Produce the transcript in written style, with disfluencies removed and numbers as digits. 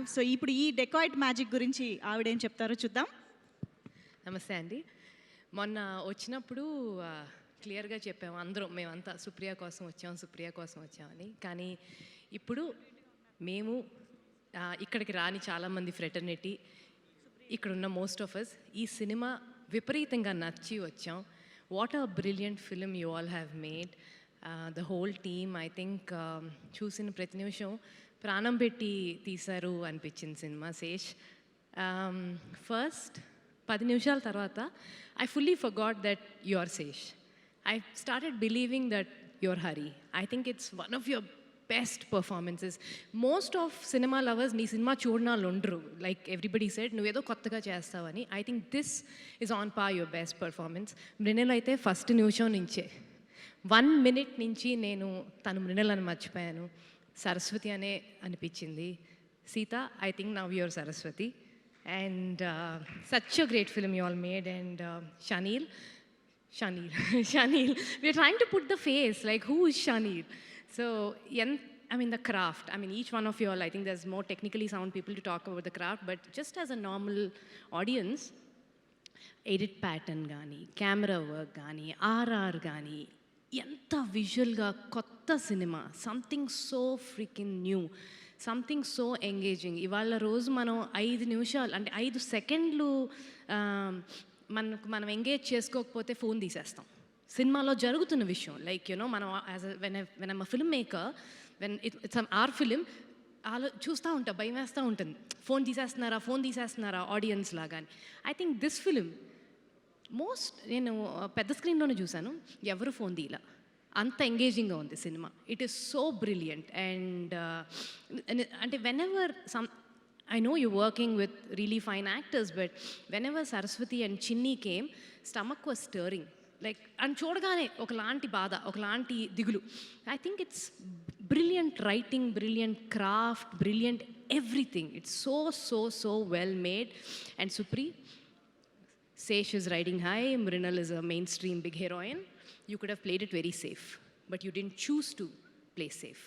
Have. So ఇప్పుడు ఈ dacoit magic గురించి ఆవిడేం చెప్తారో చూద్దాం. నమస్తే అండి. మొన్న వచ్చినప్పుడు క్లియర్గా చెప్పాము అందరం, మేమంతా సుప్రియ కోసం వచ్చాం, సుప్రియ కోసం వచ్చామని. కానీ ఇప్పుడు మేము ఇక్కడికి రాని చాలామంది ఫ్రెటర్నిటీ, ఇక్కడున్న మోస్ట్ ఆఫ్ అస్ ఈ సినిమా విపరీతంగా నచ్చి వచ్చాం. What a brilliant film you all have made. The whole team I think చూసిన ప్రతి నిమిషం ప్రాణం పెట్టి తీశారు అనిపించింది సినిమా. శేష్ ఫస్ట్ 10 నిమిషాల తర్వాత I fully forgot that you are Sesh. I started believing that you're Hari. I think it's one of your best performances. Most of cinema lovers nee cinema chodnallu undru, like everybody said nu edo kottaga chestavani. I think this is on par your best performance. Mrinal aithe first nimisham nunche 1 minute nunchi nenu tanu Mrinal ani marchipayanu. Saraswati ane anipichindi. Sita, I think now you're Saraswati. And such a great film you all made. And Shanil, we're trying to put the face, like who is Shanil? So, I mean the craft, I mean each one of you all, I think there's more technically sound people to talk about the craft, but just as a normal audience, edit pattern gaani, camera work gaani, RR gaani, enta visual ga kotta cinema, something so freaking new, something so engaging. ఇవాళ రోజు మనం 5 నిమిషాలు అంటే 5 సెకండ్లు మనం engage చేసుకోకపోతే phone తీసేస్తాం. సినిమాలో జరుగుతున్న విషయం లైక్ యూనో మనం as when I'm a film maker, when it's our film చూస్తూ ఉంటా, భయం వేస్తూ ఉంటుంది, ఫోన్ తీసేస్తున్నారా ఆడియన్స్ లాగా అని. ఐ థింక్ దిస్ ఫిలిం నేను పెద్ద స్క్రీన్లోనే చూశాను, ఎవరు ఫోన్ తీయలా, అంత ఎంగేజింగ్గా ఉంది cinema. It is so brilliant. And అంటే whenever I know you're working with really fine actors, but whenever Saraswati and Chinni came, stomach was stirring. Like, and chodagane okalanti baada, okalanti digulu. I think it's brilliant writing, brilliant craft, brilliant everything. It's so well made. And Supri, Sesh is riding high, Mrinal is a mainstream big heroine. You could have played it very safe, but you didn't choose to play safe.